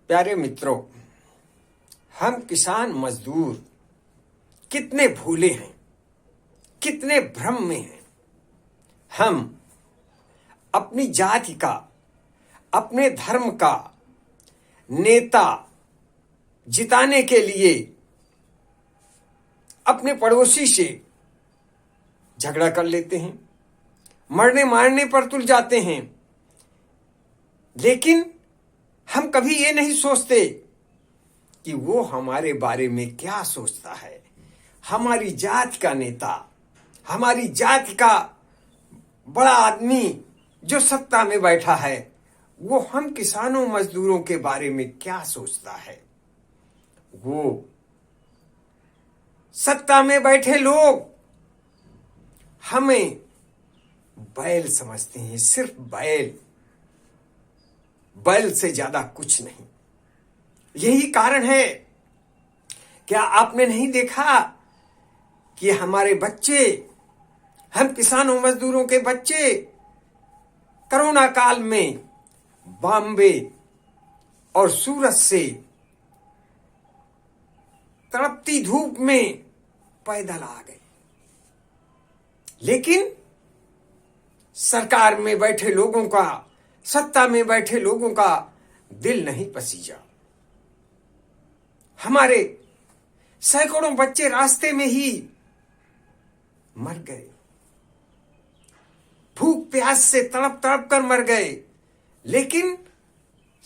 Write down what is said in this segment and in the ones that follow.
प्यारे मित्रों, हम किसान मजदूर कितने भूले हैं, कितने भ्रम में हैं। हम अपनी जाति का, अपने धर्म का नेता जिताने के लिए अपने पड़ोसी से झगड़ा कर लेते हैं, मरने मारने पर तुल जाते हैं। लेकिन हम कभी ये नहीं सोचते कि वो हमारे बारे में क्या सोचता है। हमारी जाति का नेता, हमारी जाति का बड़ा आदमी जो सत्ता में बैठा है, वो हम किसानों मजदूरों के बारे में क्या सोचता है। वो सत्ता में बैठे लोग हमें बैल समझते हैं, सिर्फ बैल से ज्यादा कुछ नहीं। यही कारण है, क्या आपने नहीं देखा कि हमारे बच्चे, हम किसानों मजदूरों के बच्चे कोरोना काल में बॉम्बे और सूरत से तड़पती धूप में पैदल आ गए, लेकिन सरकार में बैठे लोगों का, सत्ता में बैठे लोगों का दिल नहीं पसीजा। हमारे सैकड़ों बच्चे रास्ते में ही मर गए, भूख प्यास से तड़प तड़प कर मर गए। लेकिन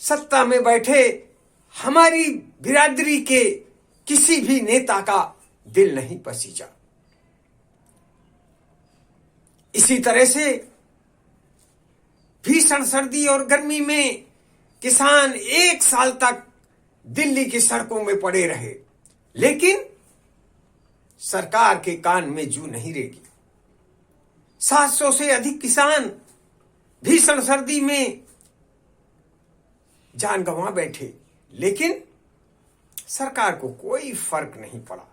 सत्ता में बैठे हमारी बिरादरी के किसी भी नेता का दिल नहीं पसीजा। इसी तरह से भीषण सर्दी और गर्मी में किसान 1 साल तक दिल्ली की सड़कों में पड़े रहे, लेकिन सरकार के कान में जू नहीं रेगी। 700 से अधिक किसान भीषण सर्दी में जान गंवा बैठे, लेकिन सरकार को कोई फर्क नहीं पड़ा।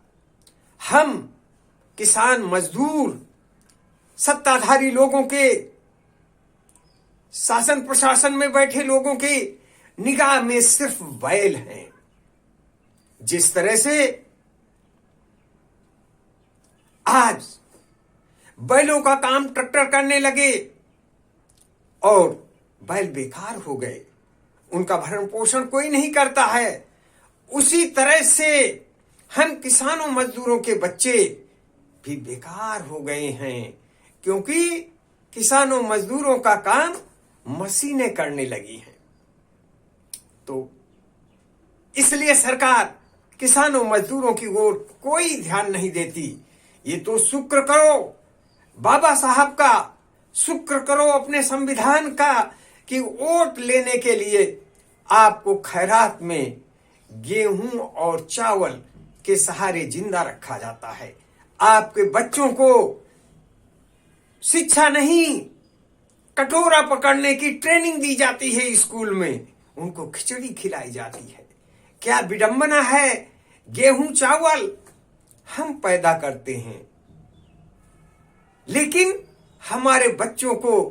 हम किसान मजदूर सत्ताधारी लोगों के, शासन प्रशासन में बैठे लोगों के निगाह में सिर्फ बैल हैं। जिस तरह से आज बैलों का काम ट्रैक्टर करने लगे और बैल बेकार हो गए, उनका भरण पोषण कोई नहीं करता है, उसी तरह से हम किसानों मजदूरों के बच्चे भी बेकार हो गए हैं, क्योंकि किसानों मजदूरों का काम मशीनें करने लगी हैं। तो इसलिए सरकार किसानों मजदूरों की ओर कोई ध्यान नहीं देती। ये तो शुक्र करो बाबा साहब का, शुक्र करो अपने संविधान का कि वोट लेने के लिए आपको खैरात में गेहूं और चावल के सहारे जिंदा रखा जाता है। आपके बच्चों को शिक्षा नहीं, कटोरा पकड़ने की ट्रेनिंग दी जाती है स्कूल में, उनको खिचड़ी खिलाई जाती है। क्या विडंबना है। गेहूं चावल हम पैदा करते हैं, लेकिन हमारे बच्चों को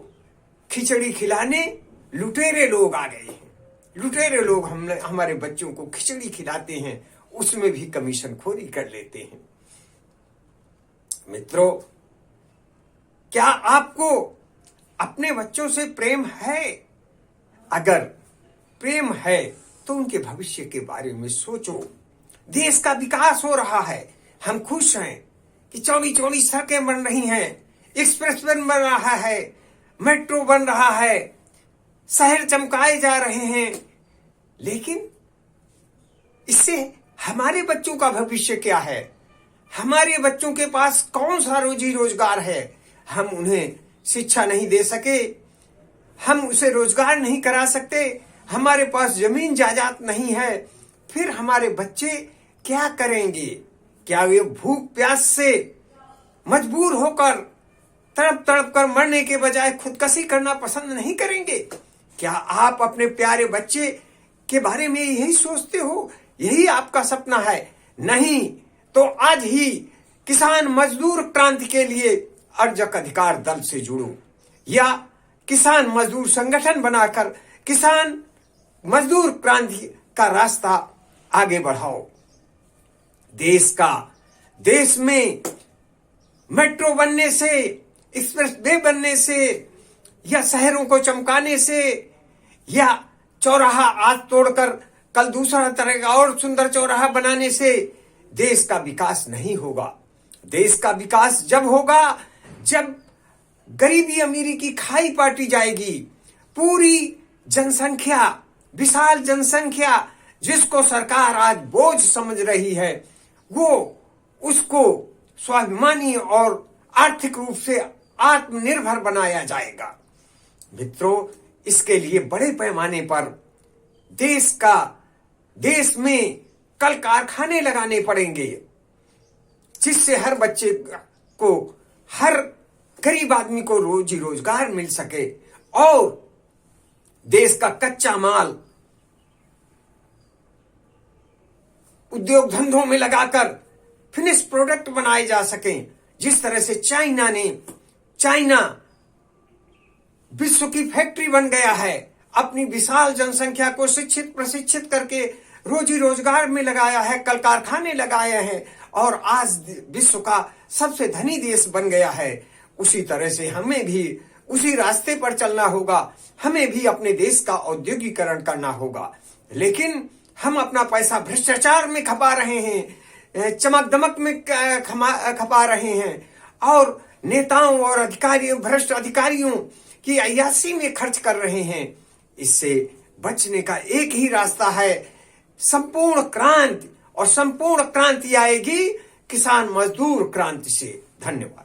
खिचड़ी खिलाने लुटेरे लोग आ गए हैं। लुटेरे लोग हमारे बच्चों को खिचड़ी खिलाते हैं, उसमें भी कमीशन खोरी कर लेते हैं। मित्रों, क्या आपको अपने बच्चों से प्रेम है? अगर प्रेम है तो उनके भविष्य के बारे में सोचो। देश का विकास हो रहा है, हम खुश हैं कि चौड़ी चौड़ी सड़कें बन रही हैं, एक्सप्रेस वे बन रहा है, मेट्रो बन रहा है, शहर चमकाए जा रहे हैं, लेकिन इससे हमारे बच्चों का भविष्य क्या है? हमारे बच्चों के पास कौन सा रोजी रोजगार है? हम उन्हें शिक्षा नहीं दे सके, हम उसे रोजगार नहीं करा सकते, हमारे पास जमीन जायदाद नहीं है, फिर हमारे बच्चे क्या करेंगे? क्या वे भूख प्यास से मजबूर होकर तड़प तड़प कर मरने के बजाय खुदकशी करना पसंद नहीं करेंगे? क्या आप अपने प्यारे बच्चे के बारे में यही सोचते हो? यही आपका सपना है? नहीं तो आज ही किसान मजदूर क्रांति के लिए अर्जक अधिकार दल से जुड़ो, या किसान मजदूर संगठन बनाकर किसान मजदूर क्रांति का रास्ता आगे बढ़ाओ। देश में मेट्रो बनने से, एक्सप्रेस वे बनने से, या शहरों को चमकाने से, या चौराहा आज तोड़कर कल दूसरा तरह का और सुंदर चौराहा बनाने से देश का विकास नहीं होगा। देश का विकास जब होगा जब गरीबी अमीरी की खाई पाटी जाएगी। पूरी जनसंख्या, विशाल जनसंख्या जिसको सरकार आज बोझ समझ रही है, वो उसको स्वाभिमानी और आर्थिक रूप से आत्मनिर्भर बनाया जाएगा। मित्रों, इसके लिए बड़े पैमाने पर देश में कल कारखाने लगाने पड़ेंगे, जिससे हर बच्चे को, हर गरीब आदमी को रोजी रोजगार मिल सके और देश का कच्चा माल उद्योग धंधों में लगाकर फिनिश प्रोडक्ट बनाए जा सकें। जिस तरह से चाइना विश्व की फैक्ट्री बन गया है, अपनी विशाल जनसंख्या को शिक्षित प्रशिक्षित करके रोजी रोजगार में लगाया है, कल कारखाने लगाए हैं और आज विश्व का सबसे धनी देश बन गया है। उसी तरह से हमें भी उसी रास्ते पर चलना होगा। हमें भी अपने देश का औद्योगिकरण करना होगा। लेकिन हम अपना पैसा भ्रष्टाचार में खपा रहे हैं, चमक दमक में खपा रहे हैं और नेताओं और अधिकारियों, भ्रष्ट अधिकारियों की अय्याशी में खर्च कर रहे हैं। इससे बचने का एक ही रास्ता है, संपूर्ण क्रांति, और संपूर्ण क्रांति आएगी किसान मजदूर क्रांति से। धन्यवाद।